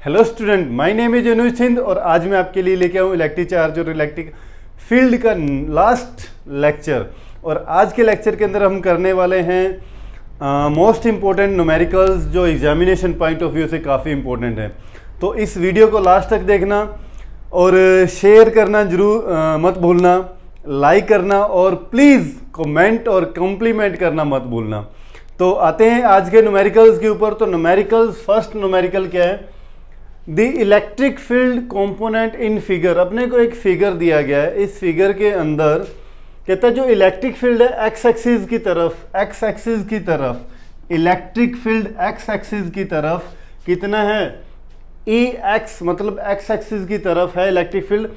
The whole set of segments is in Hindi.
Hello student, my name is Anuj Sindh और आज मैं आपके लिए लेके आऊँ इलेक्ट्रिक चार्ज और इलेक्ट्रिक फील्ड का लास्ट लेक्चर। और आज के लेक्चर के अंदर हम करने वाले हैं मोस्ट इम्पोर्टेंट न्यूमेरिकल्स जो एग्जामिनेशन पॉइंट ऑफ व्यू से काफ़ी इम्पोर्टेंट है। तो इस वीडियो को लास्ट तक देखना और शेयर करना जरूर मत भूलना, लाइक करना और प्लीज़ कमेंट और कॉम्प्लीमेंट करना मत भूलना। तो आते हैं आज के न्यूमेरिकल्स के ऊपर। तो न्यूमेरिकल्स, फर्स्ट न्यूमेरिकल क्या है? The electric field component in figure. अपने को एक फिगर दिया गया है, इस फिगर के अंदर कहता है जो इलेक्ट्रिक फील्ड है एक्स एक्सिस की तरफ, इलेक्ट्रिक फील्ड एक्स एक्सिस की तरफ कितना है? ई एक्स, मतलब एक्स एक्सिस की तरफ है electric field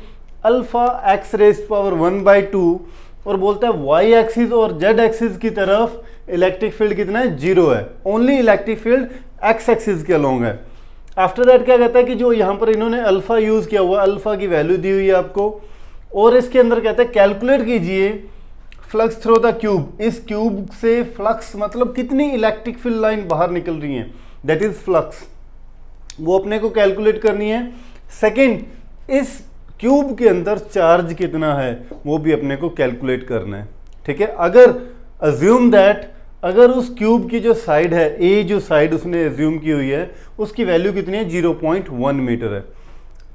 alpha x rays power 1/2। और बोलता है वाई एक्सिस और जेड एक्सिस की तरफ इलेक्ट्रिक फील्ड कितना है? 0 है। Only electric field x axis के अलोंग है। आफ्टर दैट क्या कहता है कि जो यहाँ पर इन्होंने अल्फा यूज किया हुआ, अल्फा की वैल्यू दी हुई है आपको, और इसके अंदर कहता है कैलकुलेट कीजिए फ्लक्स थ्रू द क्यूब। इस क्यूब से फ्लक्स मतलब कितनी इलेक्ट्रिक फील्ड लाइन बाहर निकल रही है, दैट इज फ्लक्स, वो अपने को कैलकुलेट करनी है। सेकेंड, इस क्यूब के अंदर चार्ज कितना है वो भी अपने को कैलकुलेट करना है। ठीक है, अगर अज्यूम दैट अगर उस क्यूब की जो साइड है, ए जो साइड उसने एज्यूम की हुई है, उसकी वैल्यू कितनी है? 0.1 मीटर है।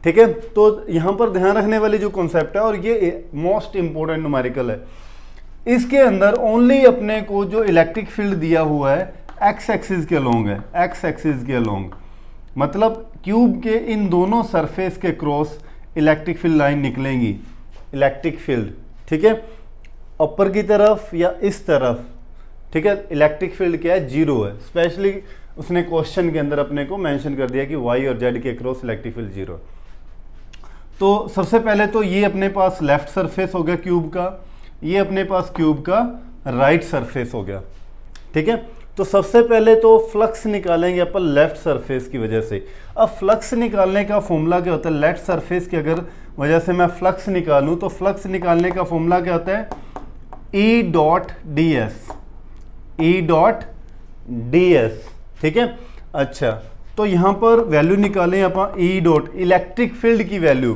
ठीक है, तो यहाँ पर ध्यान रखने वाली जो कॉन्सेप्ट है, और ये मोस्ट इंपॉर्टेंट न्यूमेरिकल है, इसके अंदर ओनली अपने को जो इलेक्ट्रिक फील्ड दिया हुआ है एक्स एक्सिस के अलोंग है, एक्स एक्सिस के अलोंग, मतलब क्यूब के इन दोनों सरफेस के क्रॉस इलेक्ट्रिक फील्ड लाइन निकलेंगी, इलेक्ट्रिक फील्ड। ठीक है, ऊपर की तरफ या इस तरफ। ठीक है, इलेक्ट्रिक फील्ड क्या है? 0 है। स्पेशली उसने क्वेश्चन के अंदर अपने को मेंशन कर दिया कि वाई और जेड के क्रॉस इलेक्ट्रिक फील्ड 0। तो सबसे पहले तो ये अपने पास लेफ्ट सरफेस हो गया क्यूब का, ये अपने पास क्यूब का राइट सरफेस हो गया। ठीक है, तो सबसे पहले तो फ्लक्स निकालेंगे अपन लेफ्ट सरफेस की वजह से। अब फ्लक्स निकालने का फॉर्मूला क्या होता है? लेफ्ट सरफेस की अगर वजह से मैं फ्लक्स निकालूं तो फ्लक्स निकालने का फॉर्मूला क्या होता है? ई डॉट डी एस, ई डॉट डी एस। ठीक है, अच्छा, तो यहाँ पर वैल्यू निकालें अपन ई डॉट इलेक्ट्रिक फील्ड की वैल्यू।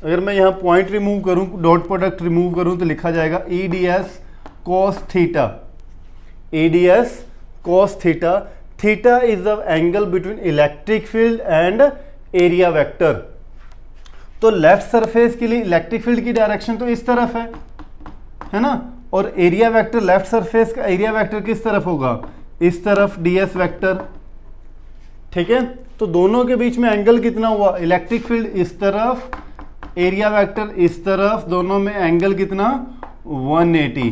अगर मैं यहाँ पॉइंट रिमूव करूँ, डॉट प्रोडक्ट रिमूव करूँ तो लिखा जाएगा ई D S cos theta, E D S cos theta. Theta is the angle between electric field and area vector. तो लेफ्ट सरफेस के लिए इलेक्ट्रिक फील्ड की डायरेक्शन तो इस तरफ है ना, और एरिया वेक्टर, लेफ्ट सरफेस का एरिया वेक्टर किस तरफ होगा? इस तरफ, ds वेक्टर। ठीक है, तो दोनों के बीच में एंगल कितना हुआ? इलेक्ट्रिक फील्ड इस तरफ, एरिया वेक्टर इस तरफ, दोनों में एंगल कितना? 180।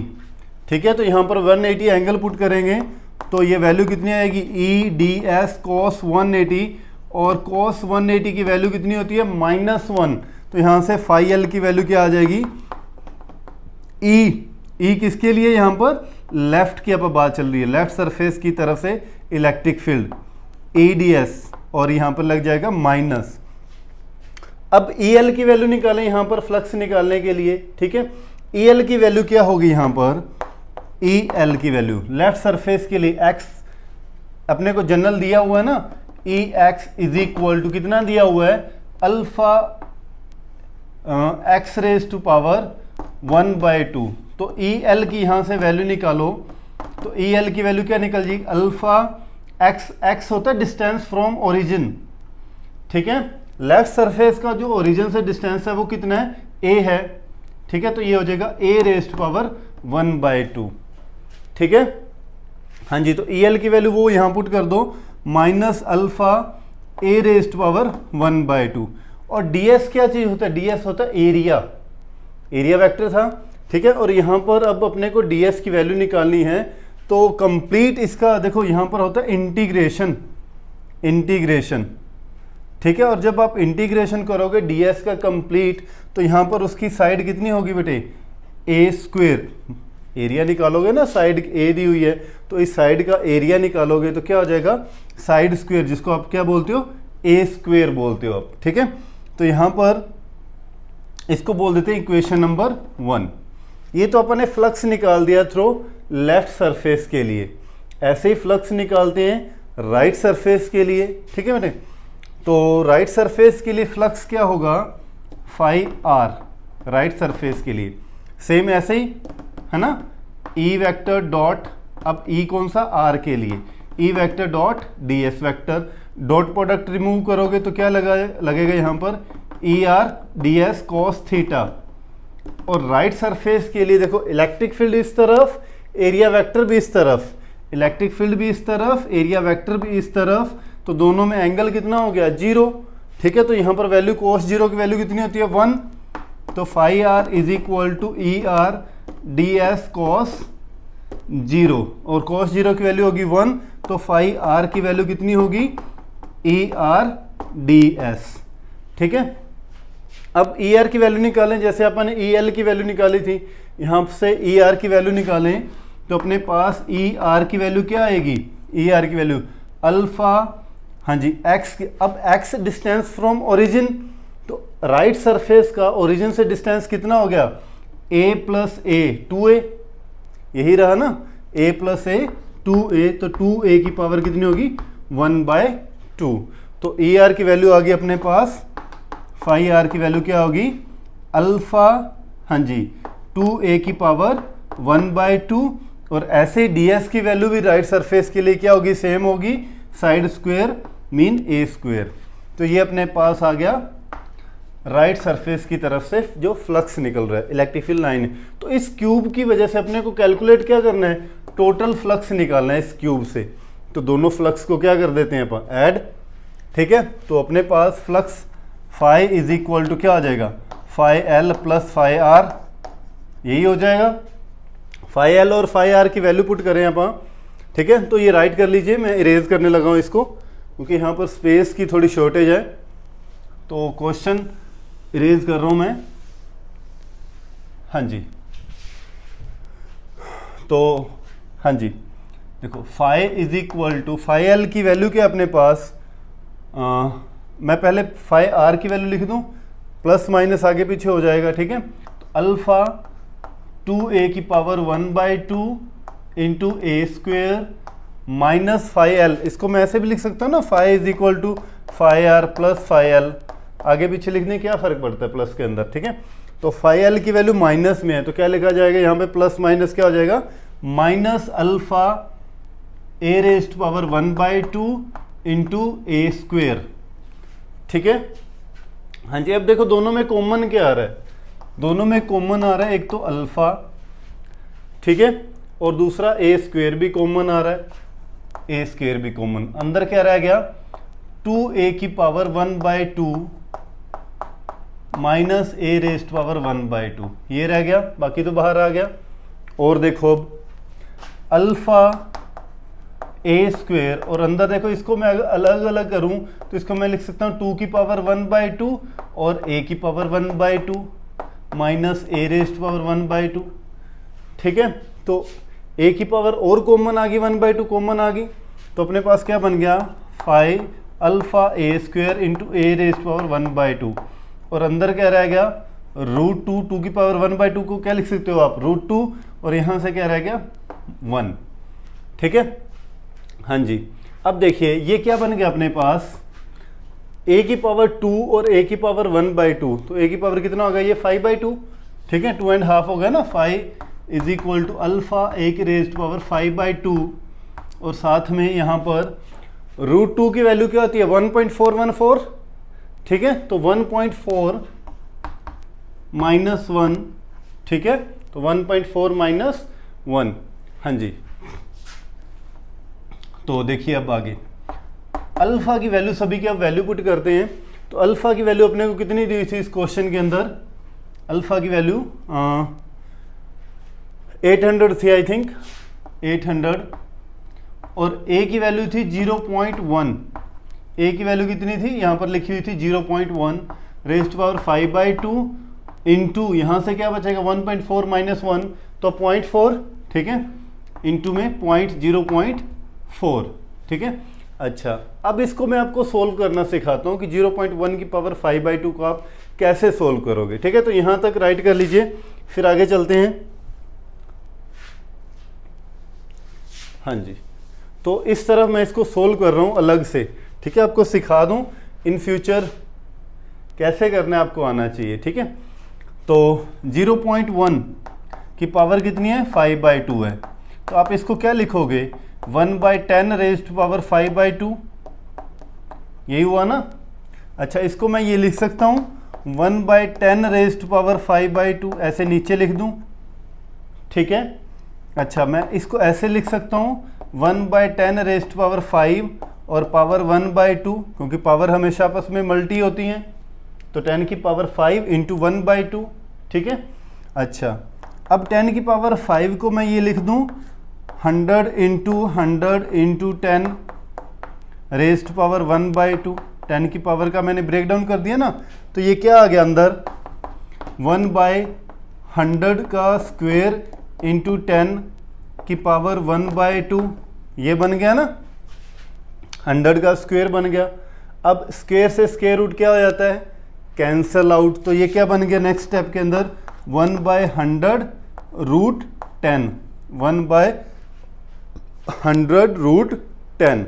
ठीक है, तो यहां पर 180 एंगल पुट करेंगे तो ये वैल्यू कितनी आएगी? ई डी एस कॉस 180, और कॉस 180 की वैल्यू कितनी होती है? -1। तो यहाँ से फाई एल की वैल्यू क्या आ जाएगी? ई किसके लिए? यहाँ पर लेफ्ट की अब बात चल रही है, लेफ्ट सरफेस की तरफ से electric field E D S, और यहाँ पर लग जाएगा माइनस। अब ई एल की वैल्यू निकालें यहाँ पर फ्लक्स निकालने के लिए। ठीक है, ई एल की वैल्यू क्या होगी यहाँ पर? ई एल की वैल्यू लेफ्ट सरफेस के लिए एक्स अपने को जनरल दिया हुआ है ना, E x is equal to कितना दिया हुआ है? Alpha x raise to power 1/2। तो ई एल की यहां से वैल्यू निकालो तो ई एल की वैल्यू क्या निकल जाएगी? अल्फा एक्स, एक्स होता है डिस्टेंस फ्रॉम ओरिजिन। ठीक है, लेफ्ट सरफेस का जो ओरिजिन से डिस्टेंस है वो कितना है? ए है। ठीक है, तो ये हो जाएगा ए रेज टू पावर 1/2। ठीक है, हाँ जी, तो ई एल की वैल्यू वो यहां पुट कर दो, minus alpha a raise to power 1/2। और डी एस क्या चीज होता है? डी एस होता है एरिया, एरिया वेक्टर था। ठीक है, और यहां पर अब अपने को डी एस की वैल्यू निकालनी है, तो कंप्लीट इसका देखो यहां पर होता है इंटीग्रेशन, इंटीग्रेशन। ठीक है, और जब आप इंटीग्रेशन करोगे डी एस का कंप्लीट, तो यहां पर उसकी साइड कितनी होगी बेटे? ए स्क्वेयर। एरिया निकालोगे ना, साइड ए दी हुई है, तो इस साइड का एरिया निकालोगे तो क्या हो जाएगा? साइड स्क्वेयर, जिसको आप क्या बोलते हो? ए स्क्वेयर बोलते हो आप। ठीक है, तो यहां पर इसको बोल देते हैं इक्वेशन नंबर 1। ये तो अपन ने फ्लक्स निकाल दिया थ्रू लेफ्ट सरफेस के लिए। ऐसे ही फ्लक्स निकालते हैं राइट सरफेस के लिए। ठीक है बेटे, तो राइट सरफेस के लिए फ्लक्स क्या होगा, फाई आर, राइट सरफेस के लिए सेम ऐसे ही है ना, ई वेक्टर डॉट, अब ई कौन सा, आर के लिए, E vector dot D S vector, dot product remove करोगे तो क्या लगेगा यहाँ पर, ई R D S cos theta. और राइट सरफेस के लिए देखो इलेक्ट्रिक फील्ड इस तरफ, एरिया वेक्टर भी इस तरफ, इलेक्ट्रिक फील्ड भी इस तरफ, एरिया वेक्टर भी इस तरफ, तो दोनों में एंगल कितना हो गया, 0। ठीक है, तो यहाँ पर वैल्यू cos 0 की वैल्यू कितनी होती है, 1। तो phi R is equal to E R D S cos 0, और cos 0 की वैल्यू होगी 1, तो फाई आर की वैल्यू कितनी होगी, ई आर डी एस। ठीक है, अब ई आर की वैल्यू निकालें, जैसे अपन ने ई एल की वैल्यू निकाली थी, यहाँ से ई आर की वैल्यू निकालें तो अपने पास ई आर की वैल्यू क्या आएगी, ई आर की वैल्यू अल्फा, हाँ जी एक्स की, अब एक्स डिस्टेंस फ्रॉम ओरिजिन, तो राइट सरफेस का ओरिजिन से डिस्टेंस कितना हो गया, a प्लस ए 2a, यही रहा ना, a प्लस ए 2a, तो 2a की पावर कितनी होगी, 1/2। तो ई आर की वैल्यू आ गई अपने पास, फाई आर की वैल्यू क्या होगी, अल्फा, हाँ जी 2a की पावर 1/2, और ऐसे ds की वैल्यू भी राइट सरफेस के लिए क्या होगी, सेम होगी, side square mean a square. तो ये अपने पास आ गया राइट सरफेस की तरफ से जो फ्लक्स निकल रहा है, इलेक्ट्रिक फील्ड लाइन। तो इस क्यूब की वजह से अपने को कैलकुलेट क्या करना है, टोटल फ्लक्स निकालना है इस क्यूब से। तो दोनों फ्लक्स को क्या कर देते हैं अपन, ऐड। ठीक है, तो अपने पास flux phi is equal to क्या आ जाएगा, phi L plus phi R, यही हो जाएगा। फाई एल और फाई आर की वैल्यू पुट करें अपन। ठीक है, तो ये राइट कर लीजिए, मैं इरेज करने लगा हूँ इसको क्योंकि यहाँ पर स्पेस की थोड़ी शॉर्टेज है, तो क्वेश्चन इरेज कर रहा हूँ मैं। हाँ जी, तो हाँ जी देखो phi is equal to, phi L की वैल्यू क्या अपने पास, मैं पहले फाई आर की वैल्यू लिख दूँ, प्लस माइनस आगे पीछे हो जाएगा। ठीक है, तो अल्फा 2a की power 1/2 into a square minus phi L, इसको मैं ऐसे भी लिख सकता हूँ ना, phi is equal to phi R plus phi L, आगे पीछे लिखने क्या फ़र्क पड़ता है प्लस के अंदर। ठीक है, तो फाई एल की वैल्यू माइनस में है तो क्या लिखा जाएगा यहाँ पे, प्लस माइनस क्या हो जाएगा, minus alpha A raised power 1/2 into a square. ठीक है, हाँ जी, अब देखो दोनों में कॉमन क्या आ रहा है, दोनों में कॉमन आ रहा है, एक तो अल्फा, ठीक है, और दूसरा ए स्क्वेयर भी कॉमन आ रहा है, ए स्क्वेयर भी कॉमन, अंदर क्या रह गया, 2a की पावर 1/2 माइनस ए रेज़्ड पावर 1/2, ये रह गया, बाकी तो बाहर आ गया। और देखो अब अल्फा ए स्क्वेयर, और अंदर देखो इसको मैं अगर अलग अलग करूं तो इसको मैं लिख सकता हूं 2 की पावर 1/2 और a की पावर 1/2 माइनस ए रेज़्ड पावर 1/2। ठीक है, तो a की पावर और कॉमन आ गई, 1/2 कॉमन आ गई, तो अपने पास क्या बन गया, फाई अल्फा ए स्क्वेयर इंटू ए रेज़्ड पावर 1/2, और अंदर क्या रह गया, √2, 2 की पावर 1/2 को क्या लिख सकते हो आप, √2, और यहाँ से क्या रह गया 1। ठीक है, हाँ जी, अब देखिए ये क्या बन गया अपने पास, a की पावर 2 और a की पावर 1/2, तो a की पावर कितना होगा, ये 5/2। ठीक है, 2.5 हो गया ना, 5 is equal to alpha a की रेज़्ड पावर 5/2, और साथ में यहाँ पर √2 की वैल्यू क्या होती है, 1.414। ठीक है, तो 1.4 माइनस 1, ठीक है, तो 1.4 माइनस 1। हाँ जी, तो देखिए अब आगे अल्फा की वैल्यू, सभी की अब वैल्यू पुट करते हैं। तो अल्फा की वैल्यू अपने को कितनी दी थी इस क्वेश्चन के अंदर, अल्फा की वैल्यू 800 थी आई थिंक, 800, और a की वैल्यू थी 0.1, a की वैल्यू कितनी थी, यहाँ पर लिखी हुई थी 0.1 रेज़्ड पावर 5/2 इंटू, यहाँ से क्या बचेगा 1.4 माइनस 1, तो 0.4, ठीक है, इंटू में 0.4। ठीक है, अच्छा अब इसको मैं आपको सोल्व करना सिखाता हूँ कि 0.1 की पावर 5/2 को आप कैसे सोल्व करोगे। ठीक है, तो यहाँ तक राइट कर लीजिए, फिर आगे चलते हैं। हाँ जी, तो इस तरह मैं इसको सोल्व कर रहा हूँ अलग से। ठीक है, आपको सिखा दूँ इन फ्यूचर कैसे करना है आपको आना चाहिए, ठीक है। तो 0.1 की पावर कितनी है, 5/2 है, तो आप इसको क्या लिखोगे, 1/10 रेज़्ड टू पावर 5/2, यही हुआ ना। अच्छा, इसको मैं ये लिख सकता हूँ 1/10 रेज़्ड टू पावर 5/2, ऐसे नीचे लिख दूँ, ठीक है। अच्छा, मैं इसको ऐसे लिख सकता हूँ 1/10 रेज़्ड टू पावर 5 और पावर 1/2, क्योंकि पावर हमेशा आपस में मल्टी होती हैं, तो 10 की पावर 5 इंटू 1/2, ठीक है। अच्छा, अब 10 की पावर 5 को मैं ये लिख दूँ 100 इंटू 10 रेज़्ड टू पावर 1/2। 10 की पावर का मैंने ब्रेक डाउन कर दिया ना, तो ये क्या आ गया अंदर, 1/100 का स्क्वायर इंटू 10 की पावर 1/2, ये बन गया ना, 100 का स्क्वायर बन गया। अब स्क्वायर से स्क्वायर रूट क्या हो जाता है, कैंसल आउट, तो ये क्या बन गया नेक्स्ट स्टेप के अंदर, 1/100 रूट 10, 1/100 रूट 10,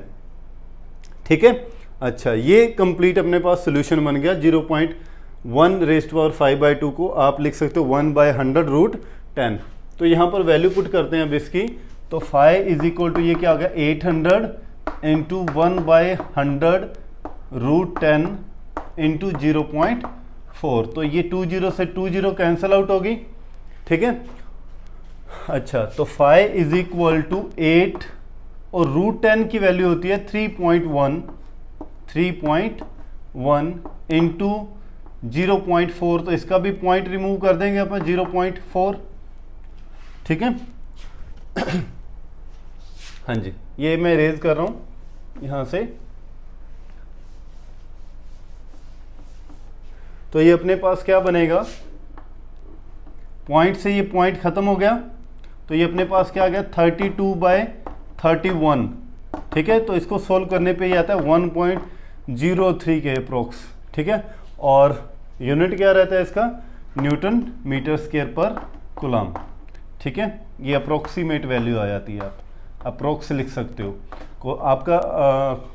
ठीक है। अच्छा, ये कंप्लीट अपने पास सोल्यूशन बन गया। 0.1 रेज़्ड टू पावर 5/2 को आप लिख सकते हो 1/100 रूट 10। तो यहाँ पर वैल्यू पुट करते हैं अब इसकी, तो 5 इज इक्वल टू ये क्या हो गया, 800 इंटू 1/100 रूट 10 इंटू 0.4, तो ये 20 से 20 कैंसिल आउट होगी, ठीक है। अच्छा, तो 5 इज इक्वल टू 8 और रूट 10 की वैल्यू होती है 3.1 इंटू 0.4, तो इसका भी पॉइंट रिमूव कर देंगे अपन 0.4, ठीक है। हाँ जी, ये मैं रेज कर रहा हूँ यहाँ से, तो ये अपने पास क्या बनेगा, पॉइंट से ये पॉइंट ख़त्म हो गया, तो ये अपने पास क्या आ गया 32/31, ठीक है। तो इसको सोल्व करने पे ये आता है 1.03 के अप्रोक्स, ठीक है। और यूनिट क्या रहता है इसका, Newton metre square per coulomb, ठीक है। ये अप्रोक्सीमेट वैल्यू आ जाती है, आप अप्रोक्स लिख सकते हो। आपका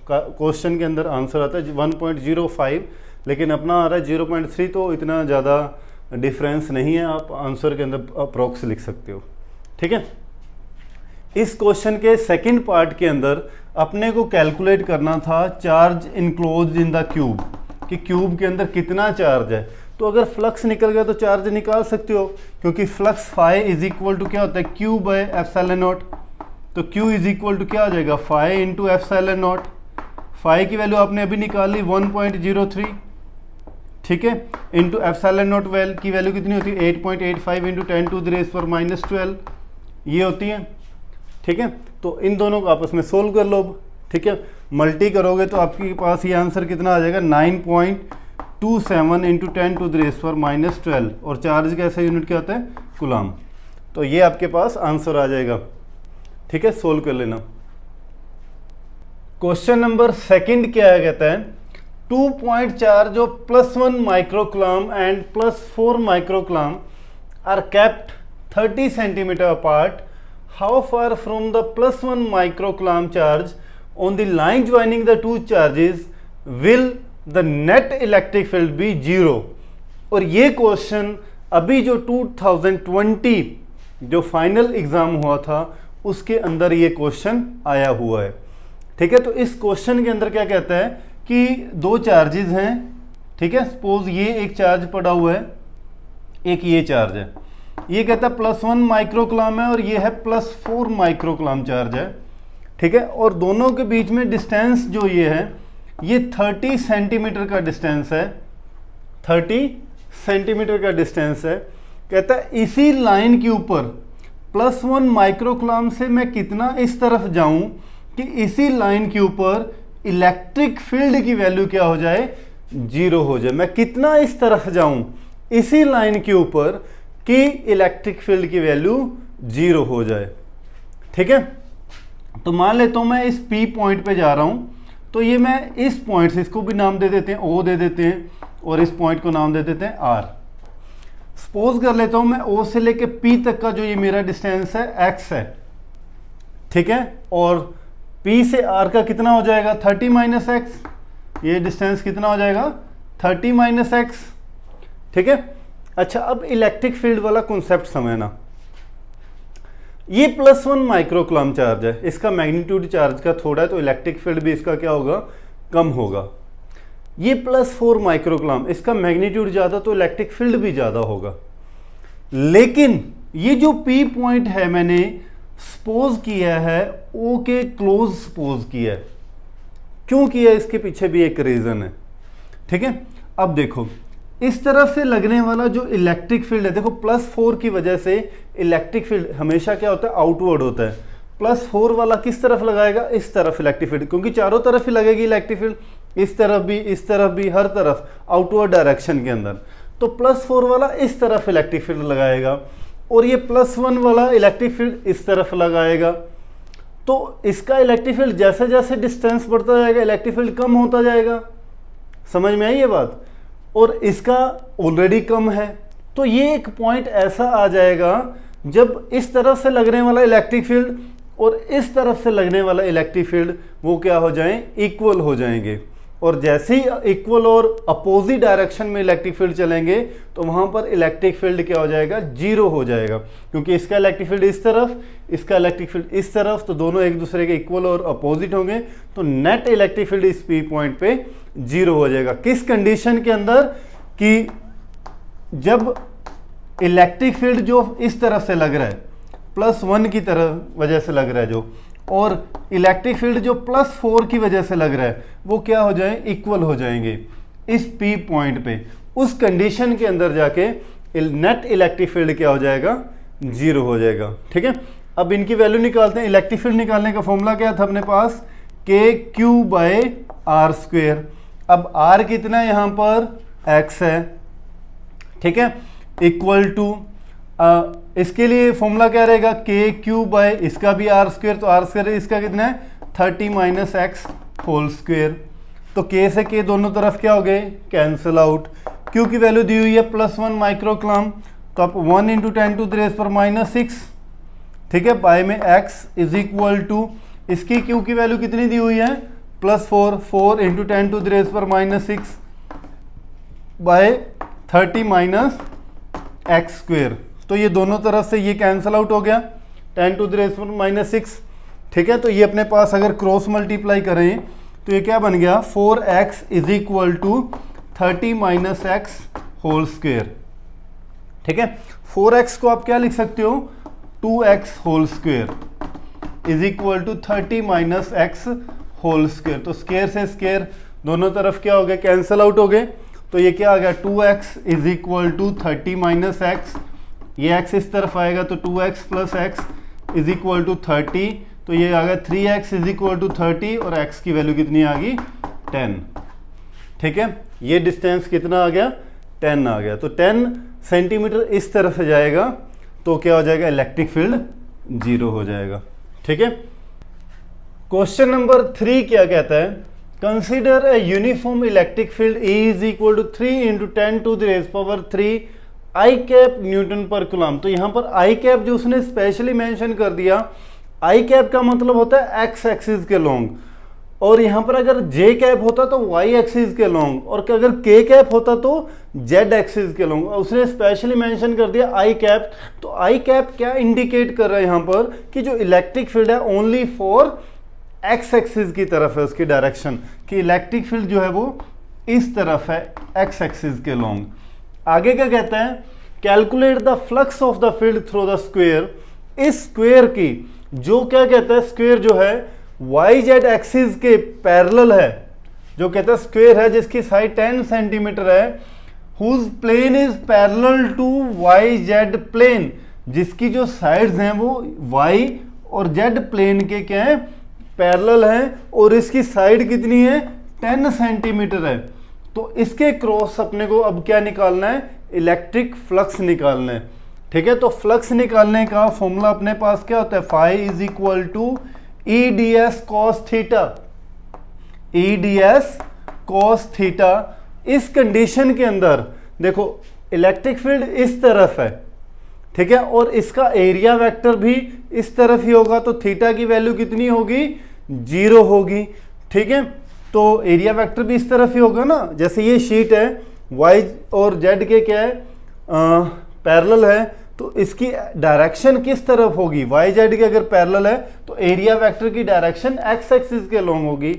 क्वेश्चन के अंदर आंसर आता है 1.05, लेकिन अपना आ रहा है 0.3, तो इतना ज़्यादा डिफरेंस नहीं है, आप आंसर के अंदर अप्रोक्स लिख सकते हो, ठीक है। इस क्वेश्चन के सेकंड पार्ट के अंदर अपने को कैलकुलेट करना था charge enclosed in the cube, कि क्यूब के अंदर कितना चार्ज है। तो अगर फ्लक्स निकल गया तो चार्ज निकाल सकते हो, क्योंकि flux phi is equal to क्या होता है, क्यू बाय एप्सिलॉन नॉट। तो क्यू इज इक्वल टू क्या हो जाएगा, phi into epsilon naught. Phi की वैल्यू आपने अभी निकाली 1.03, ठीक है, इंटू एप्सिलॉन नॉट की वैल्यू कितनी होती है 8.85 इंटू 10 टू द रेज़ पर -12, ये होती है, ठीक है। तो इन दोनों को आपस में सोल्व कर लो, ठीक है। मल्टी करोगे तो आपके पास ये आंसर कितना आ जाएगा 9.27 इंटू 10 टू द रेज़ पर -12, और चार्ज का ऐसा यूनिट क्या होता है, कूलम। तो ये आपके पास आंसर आ जाएगा, ठीक है, सोल्व कर लेना। क्वेश्चन नंबर सेकंड क्या कहता है, 2 पॉइंट चार्ज ऑफ +1 माइक्रोकूलम एंड +4 माइक्रोकूलम are kept 30 centimetre apart. How far from the +1 microcoulomb charge on the line joining the two charges will the net electric field be 0? और ये क्वेश्चन अभी जो 2020 जो फाइनल एग्जाम हुआ था उसके अंदर ये क्वेश्चन आया हुआ है, ठीक है। तो इस क्वेश्चन के अंदर क्या कहता है कि दो चार्जेस हैं, ठीक है। सपोज ये एक चार्ज पड़ा हुआ है, एक ये चार्ज है, ये कहता है +1 माइक्रोकूलम है और ये है +4 माइक्रोकूलम चार्ज है, ठीक है। और दोनों के बीच में डिस्टेंस जो ये है ये 30 सेंटीमीटर का डिस्टेंस है, 30 सेंटीमीटर का डिस्टेंस है। कहता है इसी लाइन के ऊपर +1 माइक्रोकूलम से मैं कितना इस तरफ जाऊं कि इसी लाइन के ऊपर इलेक्ट्रिक फील्ड की वैल्यू क्या हो जाए, 0 हो जाए। मैं कितना इस तरफ जाऊं इसी लाइन के ऊपर कि इलेक्ट्रिक फील्ड की वैल्यू 0 हो जाए, ठीक है। तो मान लेता हूं मैं इस P पॉइंट पे जा रहा हूं, तो ये मैं इस पॉइंट से, इसको भी नाम दे देते हैं O दे देते हैं, और इस पॉइंट को नाम दे देते हैं R। सपोज कर लेता हूं मैं O से लेके P तक का जो ये मेरा डिस्टेंस है X है, ठीक है। और P से R का कितना हो जाएगा 30 - X, ये डिस्टेंस कितना हो जाएगा 30 माइनस एक्स। ठीक है, अच्छा अब इलेक्ट्रिक फील्ड वाला कॉन्सेप्ट समझना। ये +1 माइक्रोकूलम चार्ज है, इसका मैग्नीट्यूड चार्ज का थोड़ा है तो इलेक्ट्रिक फील्ड भी इसका क्या होगा, कम होगा। ये +4 माइक्रोकूलम, इसका मैग्नीट्यूड ज़्यादा तो इलेक्ट्रिक फील्ड भी ज़्यादा होगा। लेकिन ये जो P पॉइंट है मैंने सपोज किया है O के क्लोज सपोज किया है। क्यों किया, इसके पीछे भी एक रीज़न है। ठीक है, अब देखो इस तरफ से लगने वाला जो इलेक्ट्रिक फील्ड है, देखो +4 की वजह से इलेक्ट्रिक फील्ड हमेशा क्या होता है, आउटवर्ड होता है। +4 वाला किस तरफ लगाएगा, इस तरफ इलेक्ट्रिक फील्ड, क्योंकि चारों तरफ ही लगेगी इलेक्ट्रिक फील्ड, इस तरफ भी, इस तरफ भी, हर तरफ आउटवर्ड डायरेक्शन के अंदर। तो +4 वाला इस तरफ इलेक्ट्रिक फील्ड लगाएगा और ये +1 वाला इलेक्ट्रिक फील्ड इस तरफ लगाएगा। तो इसका इलेक्ट्रिक फील्ड जैसे जैसे डिस्टेंस बढ़ता जाएगा इलेक्ट्रिक फील्ड कम होता जाएगा। समझ में आई ये बात? और इसका ऑलरेडी कम है। तो ये एक पॉइंट ऐसा आ जाएगा जब इस तरफ से लगने वाला इलेक्ट्रिक फील्ड और इस तरफ से लगने वाला इलेक्ट्रिक फील्ड वो क्या हो जाएं, इक्वल हो जाएंगे। और जैसे ही इक्वल और अपोजिट डायरेक्शन में इलेक्ट्रिक फील्ड चलेंगे तो वहां पर इलेक्ट्रिक फील्ड क्या हो जाएगा, 0 हो जाएगा। क्योंकि इसका इलेक्ट्रिक फील्ड इस तरफ, इसका इलेक्ट्रिक फील्ड इस तरफ, तो दोनों एक दूसरे के इक्वल और अपोजिट होंगे। तो नेट इलेक्ट्रिक फील्ड इस P पॉइंट पे 0 हो जाएगा। किस कंडीशन के अंदर, कि जब इलेक्ट्रिक फील्ड जो इस तरफ से लग रहा है +1 की तरफ वजह से लग रहा है जो, और इलेक्ट्रिक फील्ड जो +4 की वजह से लग रहा है वो क्या हो जाए, इक्वल हो जाएंगे इस P पॉइंट पे। उस कंडीशन के अंदर जाके नेट इलेक्ट्रिक फील्ड क्या हो जाएगा, 0 हो जाएगा। ठीक है, अब इनकी वैल्यू निकालते हैं। इलेक्ट्रिक फील्ड निकालने का फॉर्मूला क्या था अपने पास, KQ/R²। अब R कितना है यहाँ पर, X है। ठीक है, इक्वल टू इसके लिए फॉर्मूला क्या रहेगा, KQ/ इसका भी R², तो R² इसका कितना है 30 माइनस एक्स होल स्क्वेयर। तो K से K दोनों तरफ क्या हो गए, कैंसिल आउट। Q की वैल्यू दी हुई है +1 माइक्रोकूलम, तो आप 1 × 10⁻⁶। ठीक है, बाय में x इज इक्वल टू, इसकी Q की वैल्यू कितनी दी हुई है, +4, 4 × 10⁻⁶ बाय 30 माइनस x²। तो ये दोनों तरफ से ये कैंसिल आउट हो गया, 10⁻⁶। ठीक है, तो ये अपने पास अगर क्रॉस मल्टीप्लाई करें तो ये क्या बन गया, 4x is equal to 30 minus x whole square. ठीक है, 4x को आप क्या लिख सकते हो, 2x whole square is equal to 30 minus x whole square. तो स्क्वेयर से स्क्वेयर दोनों तरफ क्या हो गए, कैंसिल आउट हो गए। तो ये क्या आ गया, 2x is equal to 30 minus x, ये x इस तरफ आएगा तो 2x plus x is equal to 30। तो ये आ गया 3x इज इक्वल टू 30 और x की वैल्यू कितनी आ गई, 10। ठीक है, ये डिस्टेंस कितना आ गया, 10 आ गया। तो 10 सेंटीमीटर इस तरफ से जाएगा तो क्या हो जाएगा, इलेक्ट्रिक फील्ड 0 हो जाएगा। ठीक है, क्वेश्चन नंबर 3 क्या कहता है, consider a uniform electric field E is equal to 3 × 10⁻³ i cap newton per coulomb. तो यहाँ पर आई कैप जो उसने स्पेशली मेंशन कर दिया, आई कैप का मतलब होता है एक्स एक्सिस के लॉन्ग, और यहाँ पर अगर जे कैप होता तो वाई एक्सिस के लॉन्ग, और अगर के कैप होता तो जेड एक्सिस के लॉन्ग। उसने स्पेशली मेंशन कर दिया आई कैप। तो आई कैप क्या इंडिकेट कर रहा है यहाँ पर, कि जो इलेक्ट्रिक फील्ड है ओनली फॉर एक्स एक्सिस की तरफ है उसकी डायरेक्शन, कि इलेक्ट्रिक फील्ड जो है वो इस तरफ है एक्स एक्सिस के लॉन्ग। आगे क्या कहता है, calculate the flux of the field through the square. इस स्क्वेयर की जो क्या कहता है, स्क्वेयर जो है वाई जेड एक्सिस के पैरेलल है, जो कहता है स्क्वेयर है जिसकी साइड 10 सेंटीमीटर है, whose plane is parallel to y z plane, जिसकी जो साइड्स हैं वो वाई और जेड प्लेन के क्या है, पैरेलल हैं, और इसकी साइड कितनी है, 10 सेंटीमीटर है। तो इसके क्रॉस अपने को अब क्या निकालना है, इलेक्ट्रिक फ्लक्स निकालना है। ठीक है, तो फ्लक्स निकालने का फॉर्मूला अपने पास क्या होता है, phi is equal to EDS cos theta, EDS cos theta. इस कंडीशन के अंदर देखो इलेक्ट्रिक फील्ड इस तरफ है, ठीक है, और इसका एरिया वेक्टर भी इस तरफ ही होगा, तो थीटा की वैल्यू कितनी होगी, 0 होगी। ठीक है, तो एरिया वेक्टर भी इस तरफ ही होगा ना। जैसे ये शीट है, वाई और जेड के क्या है, पैरेलल है, तो इसकी डायरेक्शन किस तरफ होगी, वाई जेड के अगर पैरेलल है तो एरिया वेक्टर की डायरेक्शन एक्स एक्सिस के लॉन्ग होगी।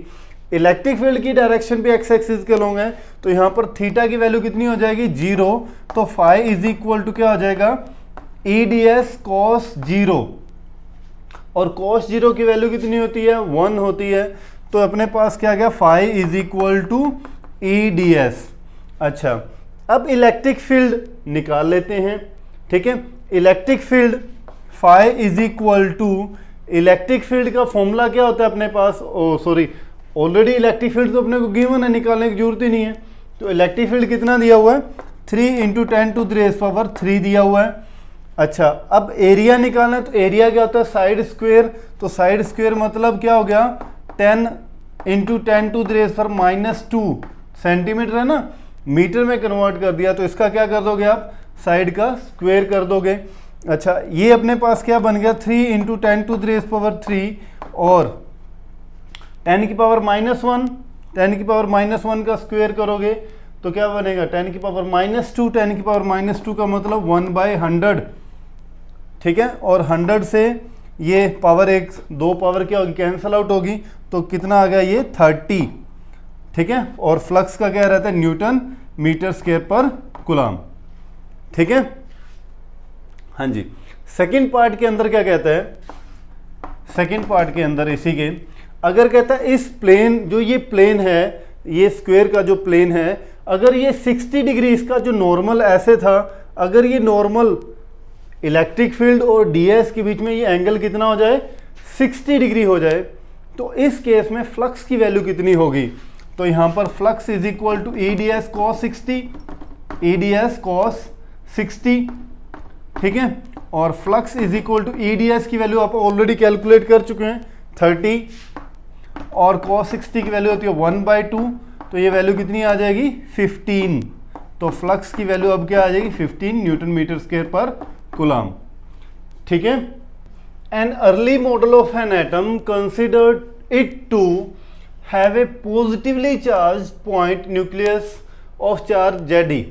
इलेक्ट्रिक फील्ड की डायरेक्शन भी एक्स एक्सिस के लॉन्ग है, तो यहाँ पर थीटा की वैल्यू कितनी हो जाएगी, 0। तो फाई इज इक्वल टू क्या हो जाएगा, ई डी एस कॉस 0, और कॉस 0 की वैल्यू कितनी होती है, 1 होती है। तो अपने पास क्या गया, phi is equal to E D S. अच्छा, अब इलेक्ट्रिक फील्ड निकाल लेते हैं। ठीक है, electric field phi is equal to, electric field का फॉर्मूला क्या होता है अपने पास, ऑलरेडी इलेक्ट्रिक फील्ड तो अपने को गिवन है, निकालने की जरूरत ही नहीं है। तो इलेक्ट्रिक फील्ड कितना दिया हुआ है, 3 × 10⁻³ दिया हुआ है। अच्छा, अब एरिया निकालना है, तो एरिया क्या होता है, साइड स्क्वायर। तो साइड स्क्वायर मतलब क्या हो गया, 10 × 10⁻² सेंटीमीटर है ना, मीटर में कन्वर्ट कर दिया, तो इसका क्या कर दोगे आप, साइड का स्क्वायर कर दोगे। अच्छा, ये अपने पास क्या बन गया, 3 × 10⁻³ और 10⁻⁻1, 10⁻⁻1 का स्क्वायर करोगे तो क्या बनेगा, 10⁻⁻2, 10⁻⁻2 का मतलब 1/100। ठीक है, और 100 से ये पावर एक, दो पावर क्या होगी, कैंसल आउट होगी, तो कितना आ गया ये 30। ठीक है, और फ्लक्स का क्या रहता है, Newton metre square per coulomb. ठीक है, हाँ जी। सेकंड पार्ट के अंदर क्या कहता है, सेकंड पार्ट के अंदर इसी के, अगर कहता है इस प्लेन, जो ये प्लेन है, ये स्क्वायर का जो प्लेन है, अगर ये 60 डिग्री इसका जो नॉर्मल ऐसे था, अगर ये नॉर्मल इलेक्ट्रिक फील्ड और डीएस के बीच में ये एंगल कितना हो जाए, 60 डिग्री हो जाए, तो इस केस में फ्लक्स की वैल्यू कितनी होगी। तो यहाँ पर flux is equal to E D S cos 60, E D S cos 60। ठीक है, और flux is equal to E D S की वैल्यू आप ऑलरेडी कैलकुलेट कर चुके हैं 30, और cos 60 की वैल्यू होती है 1/2, तो ये वैल्यू कितनी आ जाएगी, 15। तो फ्लक्स की वैल्यू अब क्या आ जाएगी, 15 newton metre square per coulomb. ठीक है, an early model of an atom considered it to have a positively charge point nucleus of charge Zi।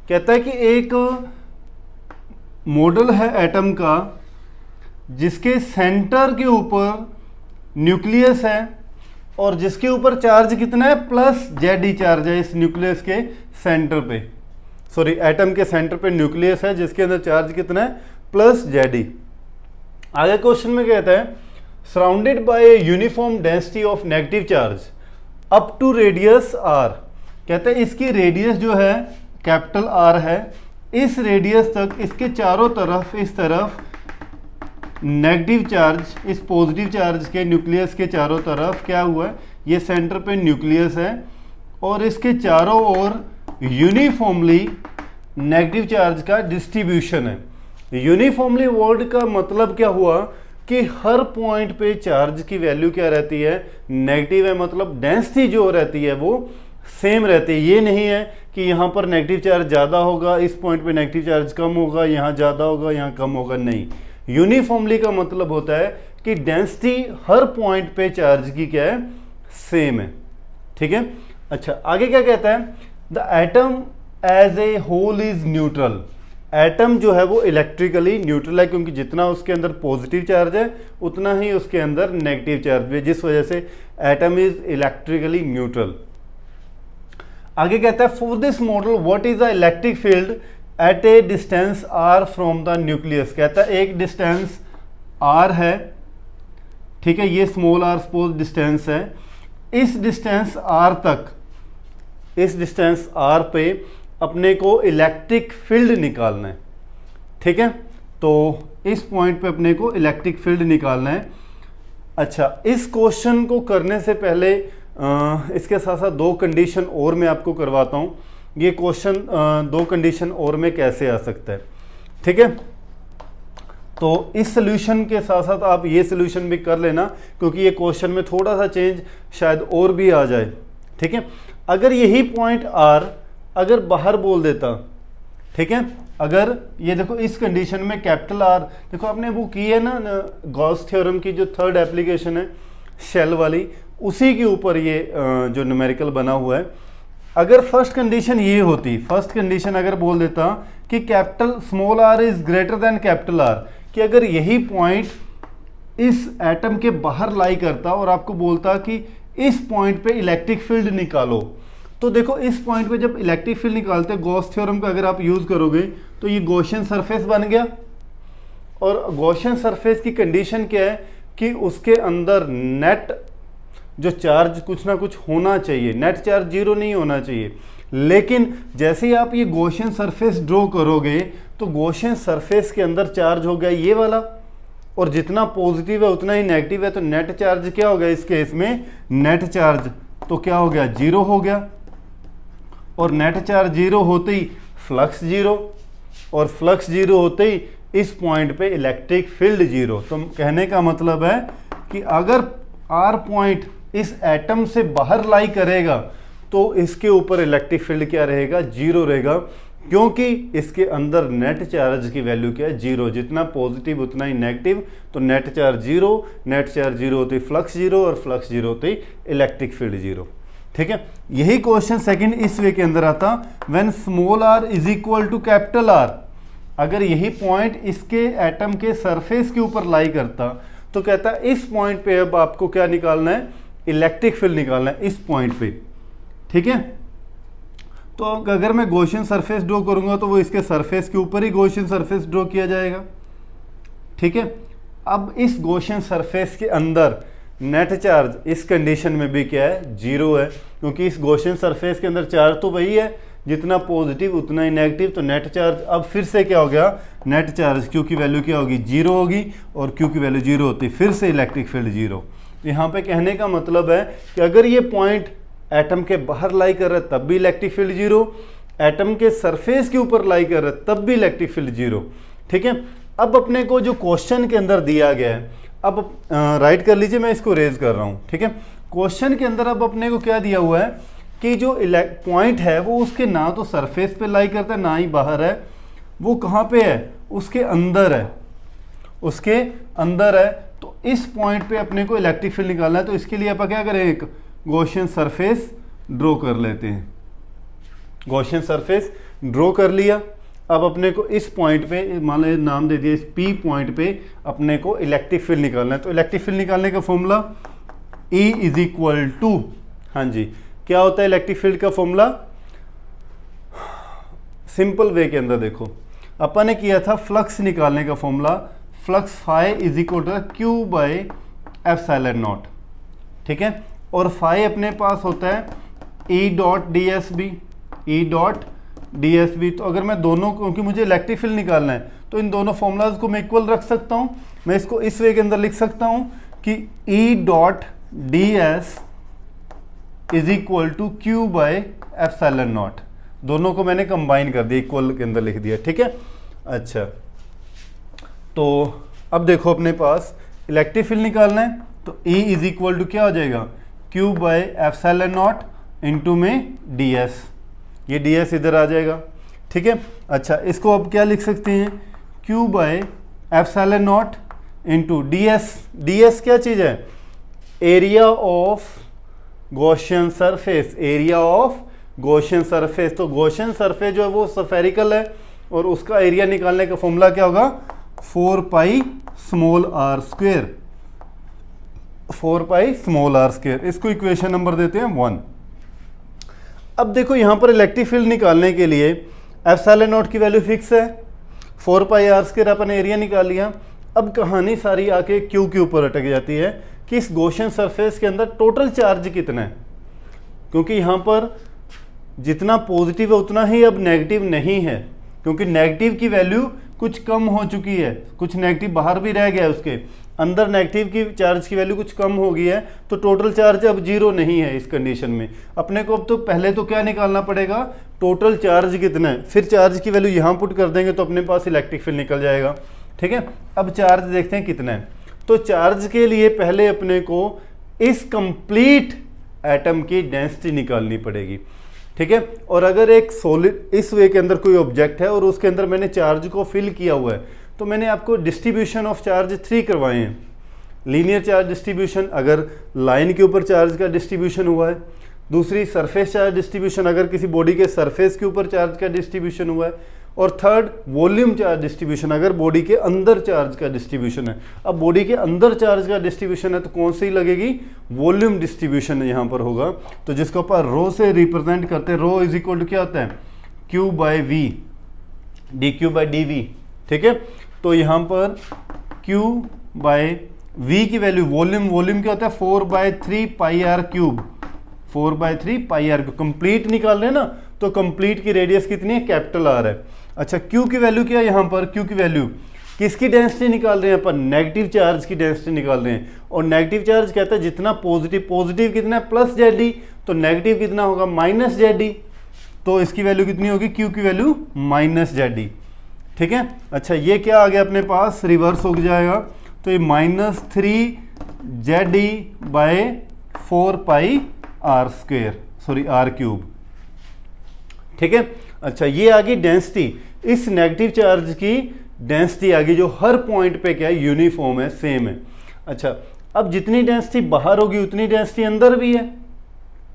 कहता है कि एक मॉडल है एटम का जिसके सेंटर के ऊपर न्यूक्लियस है और जिसके ऊपर चार्ज कितना है, प्लस Zi चार्ज है इस न्यूक्लियस के सेंटर पे, सॉरी एटम के सेंटर पे न्यूक्लियस है जिसके अंदर चार्ज कितना है, प्लस Zi। आगे क्वेश्चन में कहता है surrounded by a uniform density of negative charge up to radius r। कहता है इसकी रेडियस जो है कैपिटल R है, इस रेडियस तक इसके चारों तरफ, इस तरफ नेगेटिव चार्ज, इस पॉजिटिव चार्ज के न्यूक्लियस के चारों तरफ क्या हुआ है, ये सेंटर पे न्यूक्लियस है और इसके चारों ओर यूनिफॉर्मली नेगेटिव चार्ज का डिस्ट्रीब्यूशन है। यूनिफॉर्मली वर्ड का मतलब क्या हुआ कि हर पॉइंट पे चार्ज की वैल्यू क्या रहती है, नेगेटिव है, मतलब डेंसिटी जो रहती है वो सेम रहती है। ये नहीं है कि यहाँ पर नेगेटिव चार्ज ज़्यादा होगा, इस पॉइंट पे नेगेटिव चार्ज कम होगा, यहाँ ज़्यादा होगा, यहाँ कम होगा, नहीं। यूनिफॉर्मली का मतलब होता है कि डेंसिटी हर पॉइंट पे चार्ज की क्या है, सेम है। ठीक है, अच्छा आगे क्या कहता है, the atom as a whole is neutral. Atom जो है वो इलेक्ट्रिकली न्यूट्रल है, क्योंकि जितना उसके अंदर पॉजिटिव चार्ज है उतना ही उसके अंदर नेगेटिव चार्ज भी है, जिस वजह से एटम इज इलेक्ट्रिकली न्यूट्रल। आगे कहता है for this model what is the electric field at A distance r from the nucleus. कहता है एक डिस्टेंस r है, ठीक है, ये स्मॉल r सपोज डिस्टेंस है, इस डिस्टेंस r तक, इस डिस्टेंस r पे अपने को इलेक्ट्रिक फील्ड निकालना है। ठीक है, तो इस पॉइंट पे अपने को इलेक्ट्रिक फील्ड निकालना है। अच्छा, इस क्वेश्चन को करने से पहले इसके साथ साथ दो कंडीशन और मैं आपको करवाता हूँ। ये क्वेश्चन दो कंडीशन और में कैसे आ सकता है। ठीक है, तो इस सोल्यूशन के साथ साथ आप ये सोल्यूशन भी कर लेना, क्योंकि ये क्वेश्चन में थोड़ा सा चेंज शायद और भी आ जाए। ठीक है, अगर यही पॉइंट R अगर बाहर बोल देता, ठीक है, अगर ये देखो इस कंडीशन में कैपिटल R, देखो आपने वो की है ना गॉस थ्योरम की जो थर्ड एप्लीकेशन है शेल वाली, उसी के ऊपर ये जो न्यूमेरिकल बना हुआ है। अगर फर्स्ट कंडीशन ये होती, फर्स्ट कंडीशन अगर बोल देता कि capital small R is greater than capital R, कि अगर यही पॉइंट इस एटम के बाहर लाई करता और आपको बोलता कि इस पॉइंट पे इलेक्ट्रिक फील्ड निकालो, तो देखो इस पॉइंट पे जब इलेक्ट्रिक फील्ड निकालते हैं गॉस थ्योरम का अगर आप यूज करोगे तो ये गॉसियन सरफेस बन गया। और गॉसियन सरफेस की कंडीशन क्या है कि उसके अंदर नेट जो चार्ज कुछ ना कुछ होना चाहिए, नेट चार्ज जीरो नहीं होना चाहिए। लेकिन जैसे ही आप ये गॉसियन सरफेस ड्रॉ करोगे तो गॉसियन सरफेस के अंदर चार्ज हो गया ये वाला, और जितना पॉजिटिव है उतना ही नेगेटिव है, तो नेट चार्ज क्या हो गया इस केस में, नेट चार्ज तो क्या हो गया, जीरो हो गया। और नेट चार्ज जीरो होते ही फ्लक्स जीरो, और फ्लक्स जीरो होते ही इस पॉइंट पे इलेक्ट्रिक फील्ड जीरो। तो कहने का मतलब है कि अगर आर पॉइंट इस एटम से बाहर लाई करेगा तो इसके ऊपर इलेक्ट्रिक फील्ड क्या रहेगा, जीरो रहेगा, क्योंकि इसके अंदर नेट चार्ज की वैल्यू क्या है, जीरो। जितना पॉजिटिव उतना ही नेगेटिव, तो net charge zero, net charge zero होते ही फ्लक्स जीरो, और फ्लक्स जीरो होते ही इलेक्ट्रिक फील्ड जीरो। ठीक है, यही क्वेश्चन सेकंड इस वे के अंदर आता, when small R is equal to capital R. अगर यही पॉइंट इसके एटम के सरफेस के ऊपर लाई करता तो कहता है इस पॉइंट पे अब आपको क्या निकालना है, इलेक्ट्रिक फील्ड निकालना है इस पॉइंट पे। ठीक है, तो अगर मैं गॉसियन सरफेस ड्रॉ करूंगा तो वो इसके सरफेस के ऊपर ही गॉसियन सरफेस ड्रॉ किया जाएगा। ठीक है, अब इस गॉसियन सरफेस के अंदर नेट चार्ज इस कंडीशन में भी क्या है, जीरो है, क्योंकि इस गॉसियन सरफेस के अंदर चार्ज तो वही है, जितना पॉजिटिव उतना ही नेगेटिव, तो नेट चार्ज अब फिर से क्या हो गया, नेट चार्ज क्यू की वैल्यू क्या होगी, जीरो होगी, और क्यू की वैल्यू जीरो होती फिर से इलेक्ट्रिक फील्ड जीरो। यहाँ पे कहने का मतलब है कि अगर ये पॉइंट एटम के बाहर लाई कर रहा है तब भी इलेक्ट्रिक फील्ड जीरो, एटम के सरफेस के ऊपर लाई कर रहा है तब भी इलेक्ट्रिक फील्ड जीरो। ठीक है, अब अपने को जो क्वेश्चन के अंदर दिया गया है, अब राइट कर लीजिए, मैं इसको रेज कर रहा हूँ। ठीक है, क्वेश्चन के अंदर अब अपने को क्या दिया हुआ है कि जो पॉइंट है वो उसके ना तो सरफेस पे लाई करता है ना ही बाहर है, वो कहाँ पे है, उसके अंदर है, उसके अंदर है। तो इस पॉइंट पे अपने को इलेक्ट्रिक फील्ड निकालना है, तो इसके लिए आप क्या करें, एक गॉसियन सरफेस ड्रॉ कर लेते हैं। गॉसियन सरफेस ड्रॉ कर लिया, अब अपने को इस पॉइंट पे मान लीजिए नाम दे दिया, इस पी पॉइंट पे अपने को इलेक्ट्रिक फील्ड निकालना है। तो इलेक्ट्रिक फील्ड निकालने का formula E is equal to, हाँ जी, क्या होता है इलेक्ट्रिक फील्ड का फॉर्मूला, सिंपल वे के अंदर देखो अपन ने किया था फ्लक्स निकालने का formula, flux phi is equal to Q by epsilon naught. ठीक है, और फाई अपने पास होता है E dot D S B, E dot D S B. तो अगर मैं दोनों, क्योंकि मुझे इलेक्ट्रिक फील्ड निकालना है तो इन दोनों फॉर्मूलाज को मैं इक्वल रख सकता हूँ। मैं इसको इस वे के अंदर लिख सकता हूँ कि E dot D S is equal to Q by epsilon naught. दोनों को मैंने कंबाइन कर दिया, इक्वल के अंदर लिख दिया। ठीक है, अच्छा, तो अब देखो अपने पास इलेक्ट्रिक फील्ड निकालना है, तो E इज इक्वल टू क्या हो जाएगा, Q by epsilon naught into में डी एस, ये डी एस इधर आ जाएगा। ठीक है, अच्छा, इसको अब क्या लिख सकते हैं, Q by epsilon naught into D S. D S क्या चीज़ है, area of Gaussian surface, area of Gaussian surface. तो गॉसियन सरफेस जो है वो स्फेरिकल है, और उसका एरिया निकालने का फॉर्मूला क्या होगा, 4 pi small R square, 4 pi small R square. इसको इक्वेशन नंबर देते हैं 1। अब देखो यहाँ पर इलेक्ट्रिक फील्ड निकालने के लिए एप्सिलॉन नॉट की वैल्यू फिक्स है, 4 पाई आर स्क्वेयर अपन एरिया निकाल लिया। अब कहानी सारी आके क्यू के ऊपर अटक जाती है कि इस गॉसियन सरफेस के अंदर टोटल चार्ज कितना है, क्योंकि यहाँ पर जितना पॉजिटिव है उतना ही अब नेगेटिव नहीं है, क्योंकि नेगेटिव की वैल्यू कुछ कम हो चुकी है, कुछ नेगेटिव बाहर भी रह गया है, उसके अंदर नेगेटिव की चार्ज की वैल्यू कुछ कम हो गई है, तो टोटल चार्ज अब जीरो नहीं है इस कंडीशन में। अपने को अब तो पहले तो क्या निकालना पड़ेगा, टोटल चार्ज कितना है, फिर चार्ज की वैल्यू यहाँ पुट कर देंगे तो अपने पास इलेक्ट्रिक फील्ड निकल जाएगा। ठीक है, अब चार्ज देखते हैं कितना है। तो चार्ज के लिए पहले अपने को इस कंप्लीट एटम की डेंसिटी निकालनी पड़ेगी। ठीक है, और अगर एक सॉलिड इस वे के अंदर कोई ऑब्जेक्ट है और उसके अंदर मैंने चार्ज को फिल किया हुआ है, तो मैंने आपको डिस्ट्रीब्यूशन ऑफ चार्ज 3 करवाए हैं। लीनियर चार्ज डिस्ट्रीब्यूशन, अगर लाइन के ऊपर चार्ज का डिस्ट्रीब्यूशन हुआ है। दूसरी सरफेस चार्ज डिस्ट्रीब्यूशन, अगर किसी बॉडी के सरफेस के ऊपर चार्ज का डिस्ट्रीब्यूशन हुआ है। और थर्ड वॉल्यूम चार्ज डिस्ट्रीब्यूशन, अगर बॉडी के अंदर चार्ज का डिस्ट्रीब्यूशन है। अब बॉडी के अंदर चार्ज का डिस्ट्रीब्यूशन है तो कौन सी लगेगी, वॉल्यूम डिस्ट्रीब्यूशन यहाँ पर होगा। तो जिसको अपन रो से रिप्रेजेंट करते हैं, रो इज इक्वल टू क्या होता है, Q by V, D Q by D V, ठीक है। तो यहाँ पर Q बाई वी की वैल्यू, वॉल्यूम क्या होता है 4/3 pi R cube, 4/3 pi R cube. Complete निकाल रहे हैं ना, तो कंप्लीट की रेडियस कितनी है, कैपिटल आर है। अच्छा Q की वैल्यू क्या है यहाँ पर, Q की वैल्यू किसकी डेंसिटी निकाल रहे हैं अपन, नेगेटिव चार्ज की डेंसिटी निकाल रहे हैं। और नेगेटिव चार्ज कहता है जितना पॉजिटिव कितना है प्लस जेड, तो नेगेटिव कितना होगा माइनस जेड। तो इसकी वैल्यू कितनी होगी, Q की वैल्यू माइनस जेड, ठीक है। अच्छा ये क्या आ गया अपने पास, रिवर्स हो जाएगा। तो ये -3 Z by 4 pi R square, sorry R cube, ठीक है। अच्छा ये आ गई डेंसिटी, इस नेगेटिव चार्ज की डेंसिटी आ गई जो हर पॉइंट पे क्या है, यूनिफॉर्म है, सेम है। अच्छा अब जितनी डेंसिटी बाहर होगी उतनी डेंसिटी अंदर भी है।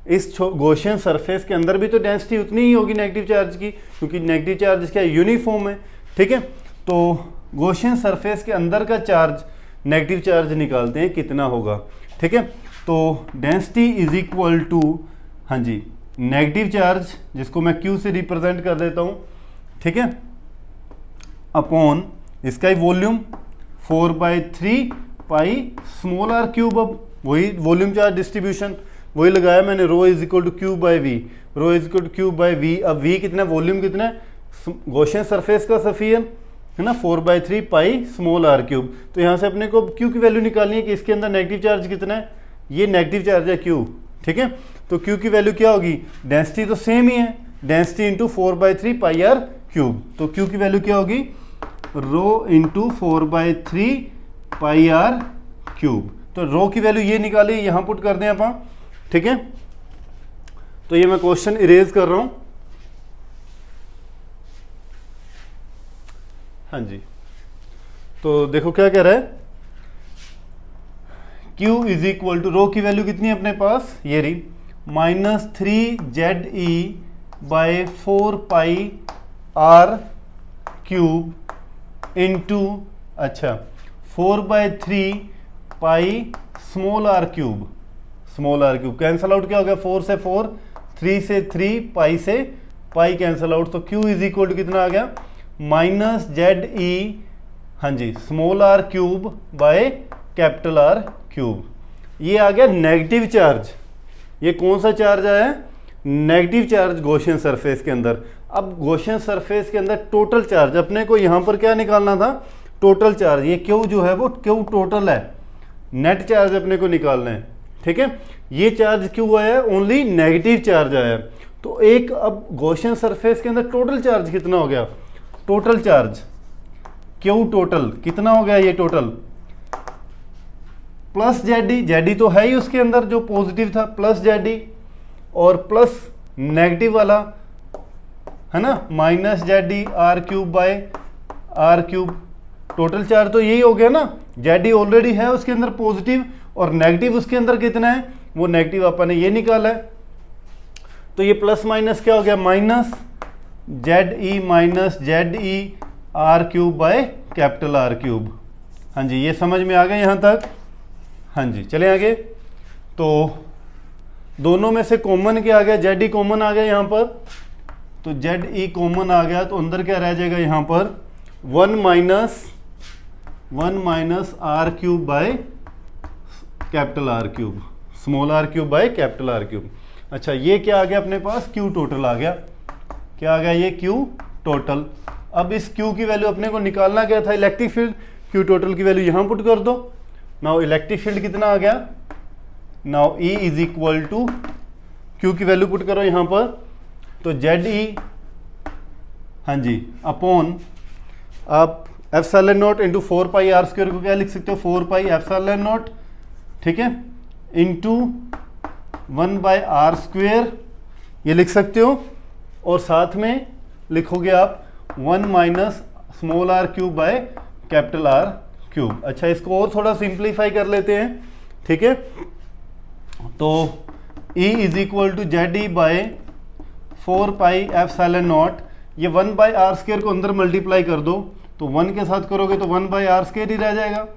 इस गॉसियन सरफेस के अंदर भी तो डेंसिटी उतनी ही होगी नेगेटिव चार्ज की, क्योंकि नेगेटिव चार्ज क्या है, यूनिफॉर्म है, ठीक है। तो गॉसियन सरफेस के अंदर का चार्ज, नेगेटिव चार्ज निकालते हैं कितना होगा, ठीक है। तो डेंसिटी इज इक्वल टू, हाँ जी, नेगेटिव चार्ज जिसको मैं Q से रिप्रेजेंट कर देता हूँ, ठीक है, अपॉन इसका ही volume 4/3 pi small R cube. अब वही वॉल्यूम चार्ज डिस्ट्रीब्यूशन वही लगाया मैंने, rho is equal to Q by V, rho is equal to Q by V. अब V कितना है, वॉल्यूम कितना है, गॉसियन सरफेस का स्फीयर है ना, 4/3 पाई स्मॉल आर क्यूब। तो यहाँ से अपने को Q की वैल्यू निकालनी है कि इसके अंदर नेगेटिव चार्ज कितना है, ये नेगेटिव चार्ज है Q, ठीक है। तो Q की वैल्यू क्या होगी, डेंसिटी तो सेम ही है, density into 4/3 pi R cube. तो Q की वैल्यू क्या होगी, rho into 4/3 pi R cube. तो रो की वैल्यू ये निकाली, यहाँ पुट कर दें अपन, ठीक है। तो ये मैं क्वेश्चन इरेज कर रहा हूं, हाँ जी। तो देखो क्या कह रहा है, Q इज इक्वल टू, रो की वैल्यू कितनी है अपने पास, ये रही -3 ZE by 4 pi R cube into, अच्छा 4/3 pi small R cube, small R cube cancel out, क्या हो गया 4 से 4, 3 से 3, पाई से पाई कैंसल आउट। तो Q इज इक्वल टू कितना आ गया, -ZE, हाँ जी, small R cube by capital R cube. ये आ गया नेगेटिव चार्ज। ये कौन सा चार्ज आया है, नेगेटिव चार्ज गॉसियन सरफेस के अंदर। अब गॉसियन सरफेस के अंदर टोटल चार्ज, अपने को यहाँ पर क्या निकालना था, टोटल चार्ज। ये Q जो है वो Q टोटल है, नेट चार्ज अपने को निकालना है, ठीक है। ये चार्ज क्यों आया है, ओनली नेगेटिव चार्ज आया है। तो एक अब गॉसियन सरफेस के अंदर टोटल चार्ज कितना हो गया, टोटल चार्ज Q टोटल कितना हो गया, ये टोटल प्लस जेडी तो है ही उसके अंदर जो पॉजिटिव था, प्लस जेडी और प्लस नेगेटिव वाला है ना, -ZD R cube by R cube. Total charge तो यही हो गया ना, जेडी ऑलरेडी है उसके अंदर पॉजिटिव और नेगेटिव उसके अंदर कितना है, वो नेगेटिव अपन ने ये निकाला है। तो ये प्लस माइनस क्या हो गया, -ZE R cube by capital R cube. हाँ जी ये समझ में आ गया यहाँ तक, हाँ जी चले आगे। तो दोनों में से कॉमन क्या आ गया, ZE कॉमन आ गया यहाँ पर, तो ZE कॉमन आ गया तो अंदर क्या रह जाएगा यहाँ पर 1 minus R cube by capital R cube, small R cube by capital R cube. अच्छा ये क्या आ गया अपने पास, Q टोटल आ गया, क्या आ गया ये Q टोटल। अब इस Q की वैल्यू अपने को निकालना क्या था, इलेक्ट्रिक फील्ड। Q टोटल की वैल्यू यहाँ पुट कर दो। नाउ इलेक्ट्रिक फील्ड कितना आ गया, now E is equal to Q की वैल्यू पुट करो यहाँ पर, तो ZE हाँ जी अपॉन आप epsilon naught into 4 pi R square को क्या लिख सकते हो, 4 पाई एप्सिलॉन नॉट, ठीक है, इंटू 1 बाय आर स्क्वेयर ये लिख सकते हो, और साथ में लिखोगे आप 1 minus small R cube by capital R cube. अच्छा, इसको और थोड़ा सिंप्लीफाई कर लेते हैं, ठीक है। तो E is equal to Z E by 4πε0, ये 1/r² को अंदर मल्टीप्लाई कर दो, तो 1 के साथ करोगे तो 1/r² ही रह जाएगा,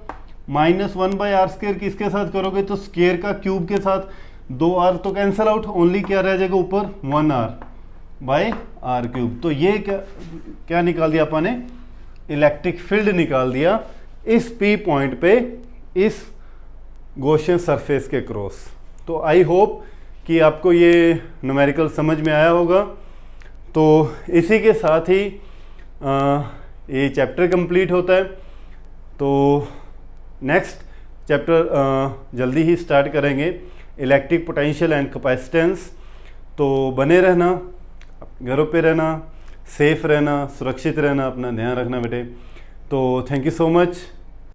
माइनस 1/r² किसके साथ करोगे तो स्क्वायर का क्यूब के साथ, 2r तो कैंसिल आउट, ओनली क्या रह जाएगा ऊपर 1r/r³। तो ये क्या निकाल दिया अपन ने, इलेक्ट्रिक फील्ड निकाल दिया इस P पॉइंट पे इस गॉसियन सरफेस के क्रॉस। तो आई होप कि आपको ये न्यूमेरिकल समझ में आया होगा। तो इसी के साथ ही ये चैप्टर कंप्लीट होता है। तो नेक्स्ट चैप्टर जल्दी ही स्टार्ट करेंगे, इलेक्ट्रिक पोटेंशियल एंड कैपेसिटेंस। तो बने रहना, घरों पे रहना, सेफ रहना, सुरक्षित रहना, अपना ध्यान रखना बेटे। तो थैंक यू सो मच।